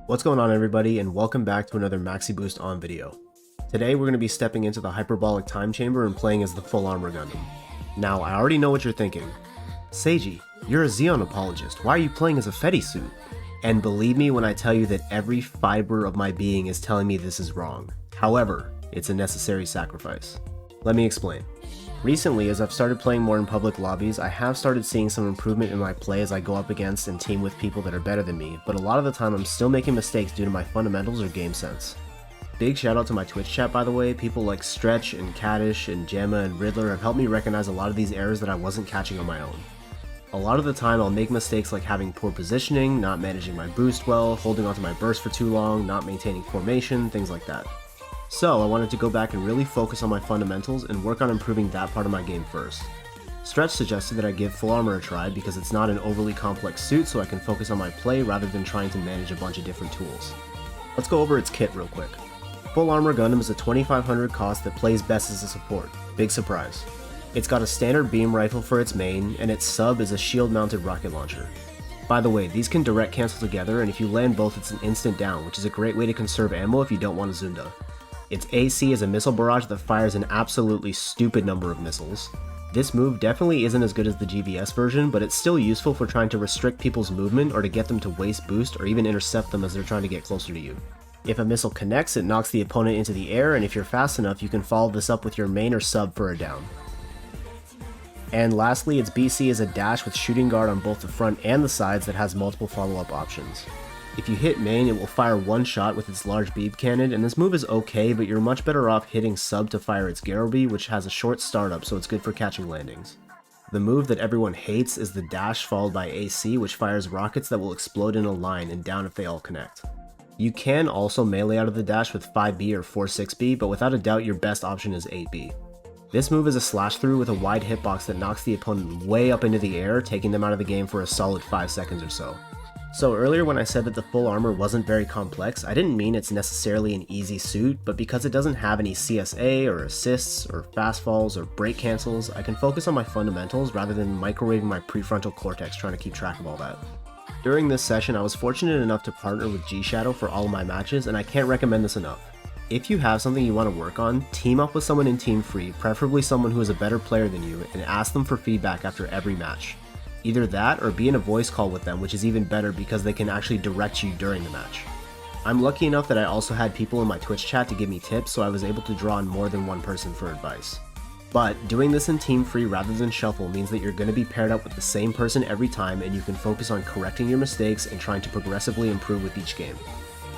What's going on, everybody, and welcome back to another Maxi Boost on video. Today we're going to be stepping into the hyperbolic time chamber and playing as the full armor Gundam. Now, I already know what you're thinking. Seiji, you're a Zeon apologist, why are you playing as a Fetty suit? And believe me when I tell you that every fiber of my being is telling me this is wrong. However, it's a necessary sacrifice. Let me explain. Recently, as I've started playing more in public lobbies, I have started seeing some improvement in my play as I go up against and team with people that are better than me, but a lot of the time I'm still making mistakes due to my fundamentals or game sense. Big shout out to my Twitch chat, by the way. People like Stretch and Caddish and Gemma and Riddler have helped me recognize a lot of these errors that I wasn't catching on my own. A lot of the time I'll make mistakes like having poor positioning, not managing my boost well, holding onto my burst for too long, not maintaining formation, things like that. So I wanted to go back and really focus on my fundamentals and work on improving that part of my game first. Stretch suggested that I give full armor a try because it's not an overly complex suit, so I can focus on my play rather than trying to manage a bunch of different tools. Let's go over its kit real quick. Full armor Gundam is a 2500 cost that plays best as a support. Big surprise. It's got a standard beam rifle for its main, and its sub is a shield mounted rocket launcher. By the way, these can direct cancel together, and if you land both it's an instant down, which is a great way to conserve ammo if you don't want a Zunda. Its AC is a missile barrage that fires an absolutely stupid number of missiles. This move definitely isn't as good as the GVS version, but it's still useful for trying to restrict people's movement or to get them to waste boost or even intercept them as they're trying to get closer to you. If a missile connects, it knocks the opponent into the air, and if you're fast enough, you can follow this up with your main or sub for a down. And lastly, its BC is a dash with shooting guard on both the front and the sides that has multiple follow-up options. If you hit main, it will fire one shot with its large beam cannon, and this move is okay, but you're much better off hitting sub to fire its Garobi, which has a short startup, so it's good for catching landings. The move that everyone hates is the dash followed by AC, which fires rockets that will explode in a line and down if they all connect. You can also melee out of the dash with 5B or 4-6B, but without a doubt your best option is 8B. This move is a slash through with a wide hitbox that knocks the opponent way up into the air, taking them out of the game for a solid 5 seconds or so. So earlier when I said that the full armor wasn't very complex, I didn't mean it's necessarily an easy suit, but because it doesn't have any CSA or assists or fast falls or break cancels, I can focus on my fundamentals rather than microwaving my prefrontal cortex trying to keep track of all that. During this session, I was fortunate enough to partner with G-Shadow for all of my matches, and I can't recommend this enough. If you have something you want to work on, team up with someone in Team Free, preferably someone who is a better player than you, and ask them for feedback after every match. Either that or be in a voice call with them, which is even better because they can actually direct you during the match. I'm lucky enough that I also had people in my Twitch chat to give me tips, so I was able to draw on more than one person for advice. But doing this in Team Free rather than Shuffle means that you're going to be paired up with the same person every time, and you can focus on correcting your mistakes and trying to progressively improve with each game.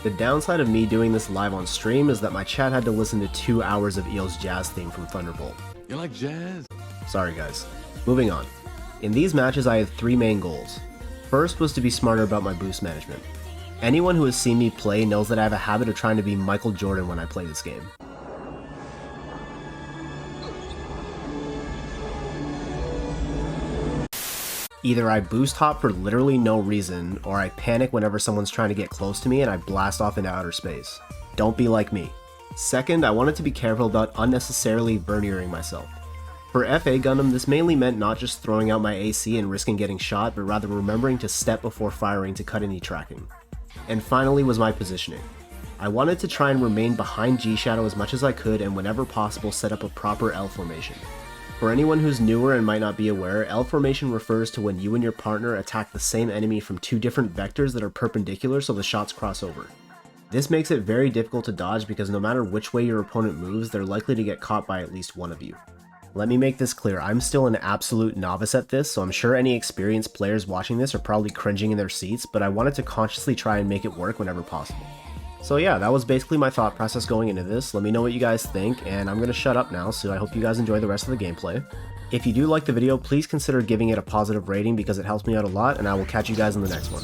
The downside of me doing this live on stream is that my chat had to listen to 2 hours of Eel's jazz theme from Thunderbolt. You like jazz? Sorry guys. Moving on. In these matches I had 3 main goals. First was to be smarter about my boost management. Anyone who has seen me play knows that I have a habit of trying to be Michael Jordan when I play this game. Either I boost hop for literally no reason, or I panic whenever someone's trying to get close to me and I blast off into outer space. Don't be like me. Second, I wanted to be careful about unnecessarily verniering myself. For FA Gundam, this mainly meant not just throwing out my AC and risking getting shot, but rather remembering to step before firing to cut any tracking. And finally was my positioning. I wanted to try and remain behind G-Shadow as much as I could and whenever possible set up a proper L formation. For anyone who's newer and might not be aware, L formation refers to when you and your partner attack the same enemy from 2 different vectors that are perpendicular so the shots cross over. This makes it very difficult to dodge because no matter which way your opponent moves, they're likely to get caught by at least one of you. Let me make this clear, I'm still an absolute novice at this, so I'm sure any experienced players watching this are probably cringing in their seats, but I wanted to consciously try and make it work whenever possible. So yeah, that was basically my thought process going into this. Let me know what you guys think, and I'm going to shut up now, so I hope you guys enjoy the rest of the gameplay. If you do like the video, please consider giving it a positive rating because it helps me out a lot, and I will catch you guys in the next one.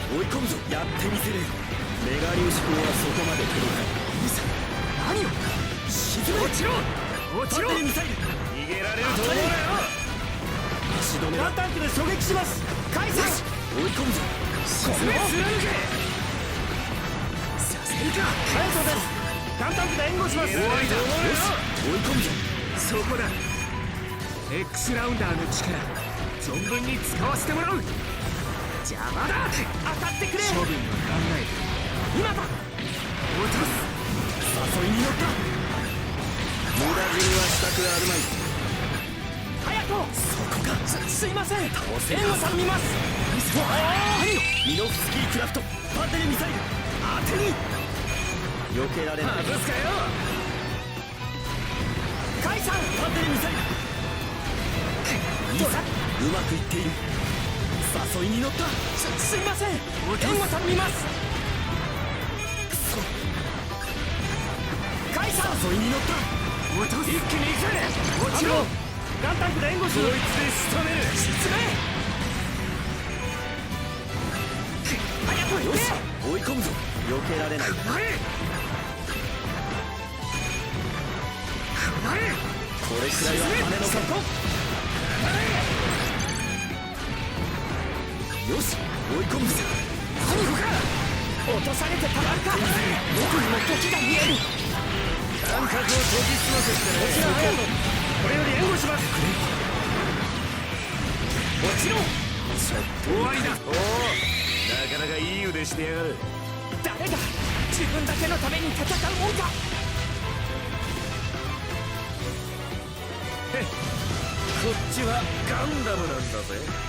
追い込むぞ。やってみせる。メガ粒子砲はそこまで届かない。何を沈め。落ちろ落ちろ。ミサイル逃げられると思うなよ。足止めだ。タンクで狙撃します。返せ。追い込むぞ。沈め。貫け。させるか。カイトです。ガンタンクで援護します。終わりだ。よし追い込むぞ。そこだ。X ラウンダーの力存分に使わせてもらう。邪魔だ。当たってくれ。処分は考える。今だ。落とす。誘いに乗った。無駄死にはしたくあるまい。隼人そこか。すいません。援護さん見ます。何よ。ミノフスキークラフトバテリーミサイル当てに。避けられない。外すかよ。カイさんバテリーミサイルうまくいっている。誘いに乗った。すいません。援護さん見ます。くそ。カイさん誘いに乗った。落とす。一気に行け。落ちろ。ガンタンクで援護しろ。こいつで仕留める。沈め。早く行け。よし追い込むぞ。避けられない。離れ離れ。これくらいは羽の格好。よし追い込むぞ。何か落とされてたまるか。僕にも時が見える。感覚を研ぎ澄ませてね。こちら隼人これより援護します。もちろん終わりだ。おおなかなかいい腕してやがる。誰が自分だけのために戦うもんか。へっこっちはガンダムなんだぜ。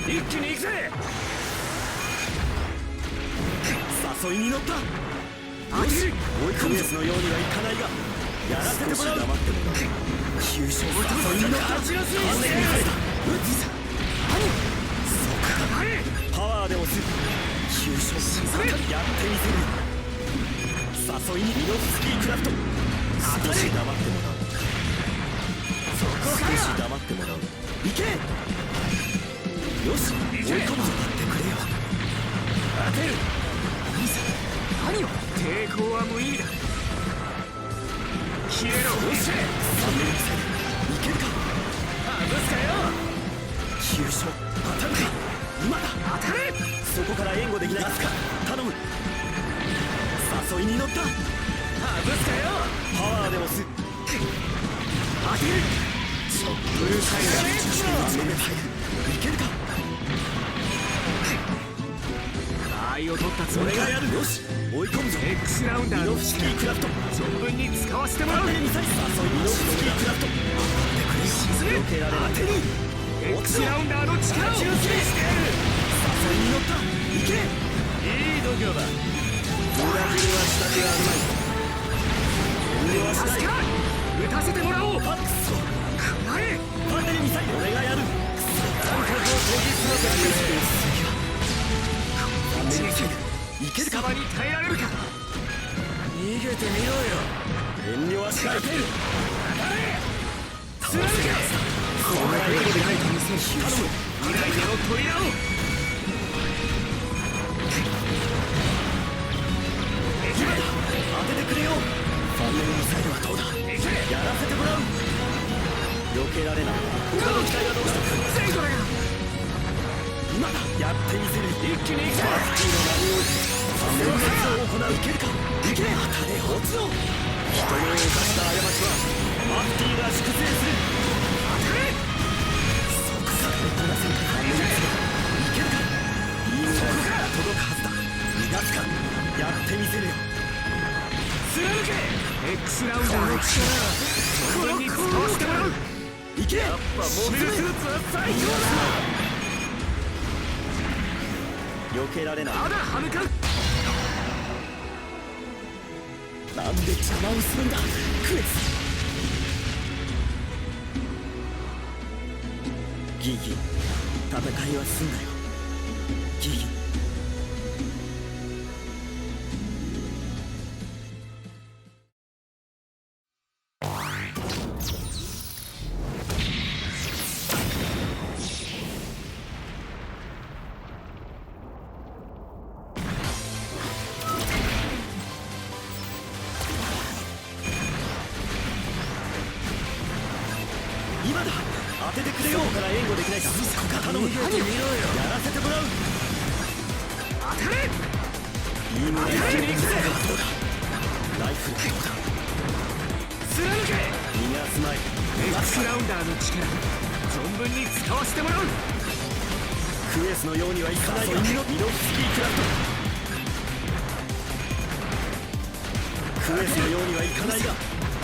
一気に行くぜ。誘いに乗った。よし追い込むやつのようにはいかないがやらせてもらう。黙ってもらう。急所誘いに乗った。完全にされた。何そこだ。パワーで押す。急所やってみせる。誘いにミノフスキークラフト。少し黙ってもらう。そこから少し黙ってもらう。行け。よし追い込むぞ。待ってくれよ。当てる。何を。抵抗は無意味だ。消えろ。よし3年生いけるか。外すかよ。急所当たるか。今だ。当たれ。そこから援護できない。出すか頼む。誘いに乗った。外すかよ。パワーで押す。当てる。ちょっとうるさいな。いけるか。を取ったつもりがやる。よし追い込むぞ。 X ラウンダーのスキークラフト存分に使わせてもらう。ミサイル誘いのスキークラフト沈め。避けられない。手に X ラウンダーの力を修正してやる。誘いに乗った。行け。いい度胸だ。裏切りはしたくあるまい。遠慮はしない。撃たせてもらおう。クソ構え。バテリーミサイル俺がやる。感覚を研ぎ澄ませてくれ。いけるか。に耐えられるか。逃げてみろよ。遠慮はしない。頼む。貫け。これは援護でないと見せる。頼む。未来での扉を。今だ。当ててくれよ。ファンネルミサイルはどうだ。やらせてもらう。避けられない。他の機体はどうした。セイドラが今だ。やってみせる。一気に行くぞ。マスキーの波を戦術を行う。いけるか。いけ。当たれ落ちろ。人の犯した過ちはマスキーが粛清する。当たれ。そこさえこなせん。いけるか。いいのが届くはずだ。逃がすか。やってみせるよ。貫け。 X ラウンダーの力を存分に使わせてもらう。いけ。やっぱモビルスーツは最強だ。避けられない。まだ歯向かう。なんで邪魔をするんだクエス。ギギ、戦いは済んだよ。ギギ。今だ、当ててくれよ。から援護できないか。頼む。やらせてもらう。当たれ。ビームライフル。どうだ。ライフルどうだ。貫け。逃がすまい。Xラウンダーの力存分に使わせてもらう。クエスのようにはいかないが、ミノフスキークラフト。クエスのようにはいかないが、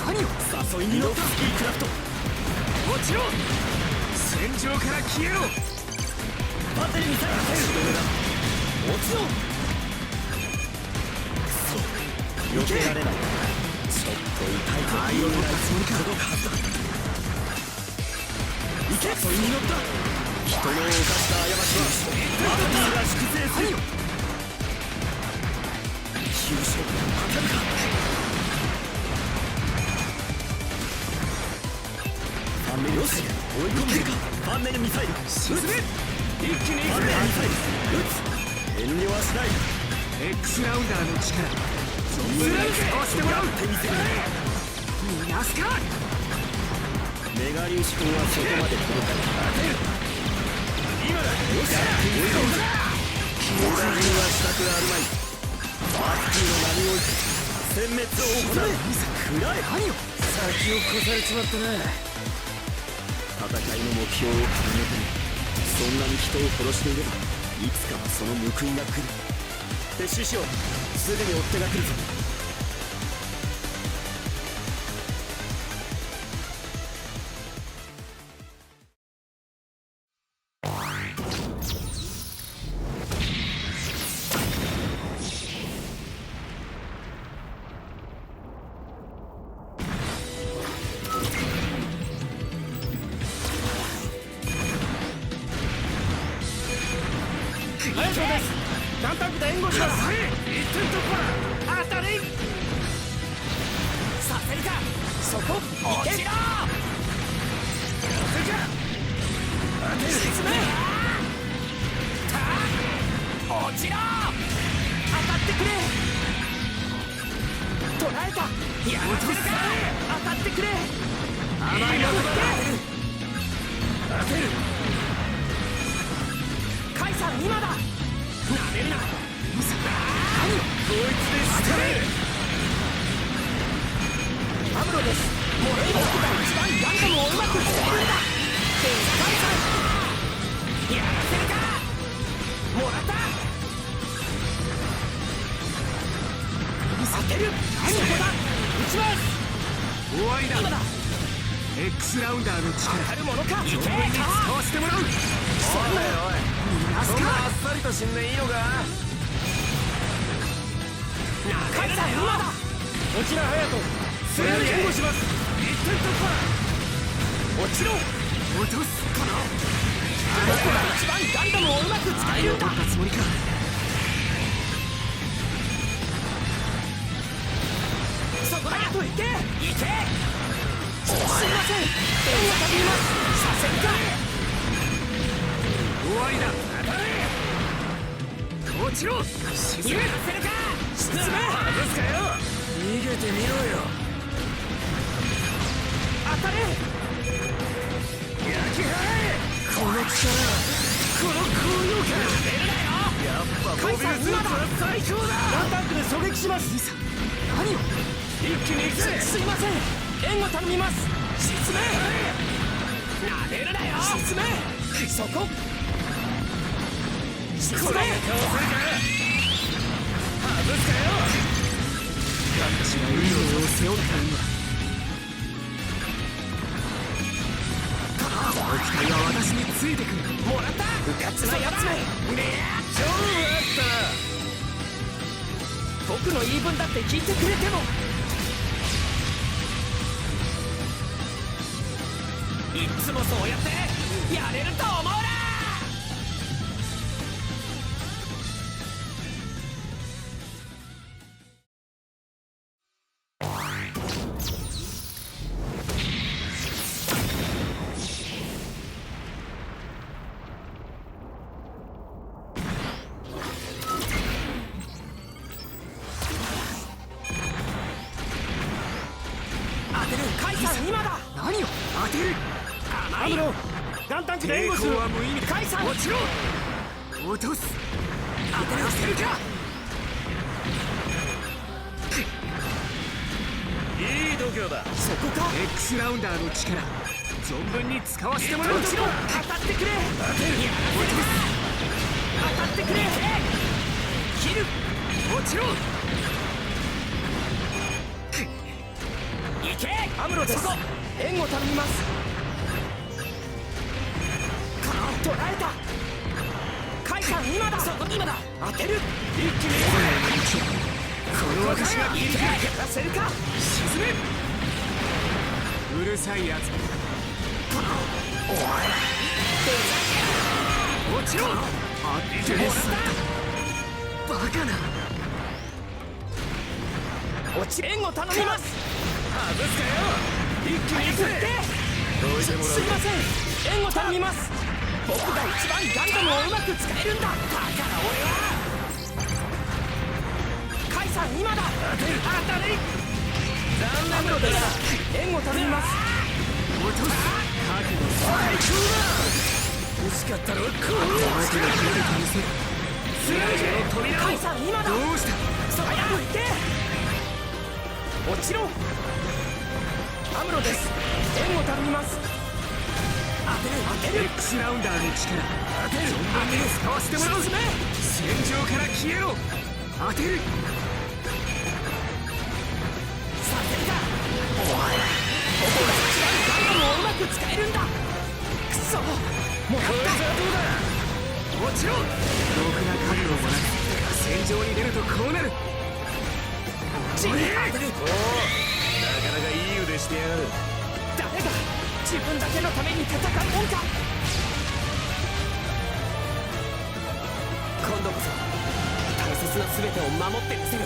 何を誘いミノフスキークラフト。落ちろ。戦場から消えろ。バテリーミサイル仕留めだ。落ちろ。くそ、避けられない。ちょっと痛いぞ。愛を持ったつもりか。届くはずだ。行け。誘いに乗った。人の犯した過ちはバテリーが粛清する。急所当たるか。ファンネルよし、追い込めるか。ファンネルミサイル進め。一気にファンネルミサイル撃つ。遠慮はしない。 X ラウンダーの力存分に使わせてもらう。やってみせる。逃がすか。メガ粒子君はそこまで届かない。今だ。よし、追い込む。メガ粒はしたくあるまい。バッキーの名において殲滅を行う。暗い。何を。先を越されちまったな。戦いの目標を掲げてそんなに人を殺していればいつかはその報いが来る。で師匠、すぐに追っ手が来るぞ。早そうです。ガンタンクで援護します。一点突破。当たり。させるか。そこ。落ちろ。当てる。沈め。落ちろ。当たってくれ。捕らえた。やらせるか。当たってくれ。甘いの当てる。カイさん、今だ。なめるな。何を。こいつで当たれ。アムロです。もう僕が一番ガンダムをうまく使えるんだ。カイさん、やらせるか。もらった。当てる。何こだ。撃ちます。終わりだ。今だ。X ラウンダーの力当たるものか。存分に使わせてもらう。おいおい、そんなあっさりと死んでいいのか。カイさん、今だ。こちら隼人、それより援護します。一点突破。落ちろ。落とすかな。僕が一番ガンダムをうまく使えるんだ。つもりか。そこだ。隼人、行け。行け。すいません。援護頼みます。させるか。終わりだ。落ちろ。沈め。させるか。沈め。外すかよ。逃げてみろよ。当たれ。焼き払え。この力、この高揚感。出るなよ。やっぱモビルスーツは最強だ。ガンタンクで狙撃します。何を。一気に行く。すいません。援護頼みます。沈め。なめるなよ。沈め。そこ。沈め。これが顔するか。外すかよ。私は命を背負ったんだ。お期待は私についてくる。もらった。うかつなやつめ。勝負あったな。僕の言い分だって聞いてくれても。いつもそうやってやれると思うな。今だ。何を当てる。アムロ、ガンタンクで援護する。は無意味。カイさん落ちろ。落とす。当てらせるか。いい度胸だ。そこか。 X ラウンダーの力存分に使わせてもらう。落ちろ。当たってくれ。当てる。当たってくれ。切る。落ちろ。いけ。アムロです。援護頼みます。捕らえた。カイさん今だ。今だ。当てる。一気にこの私が切り替えらせるか。沈め。うるさいやつ。落ちろ。あってもらった。バカな。落ち。援護頼みます。外すかよ。一気に行く。どいてもらう。すいません、援護頼みます。僕が一番ガンダムをうまく使えるんだ。だから俺はカイさん今だ。当たり。残念なです援護頼みます。落とす。覚悟最高だ。欲しかったろ。こう相手が切られてみせる。貫けの扉を。カイさん今だ。どうした。早く行って。落ちろ。アムロです。援護頼みます。当てる。 X ラウンダーの力存分に使わせてもらう。戦場から消えろ。当てる。させるか。僕が一番ガンダムをうまく使えるんだ。くそ、もらった。こいつはどうだ。落ちろ。ろくな覚悟もなく戦場に出るとこうなる。当てる。おお、なかなかいい腕してやがる。誰が自分だけのために戦うもんか。今度こそ大切な全てを守ってみせる。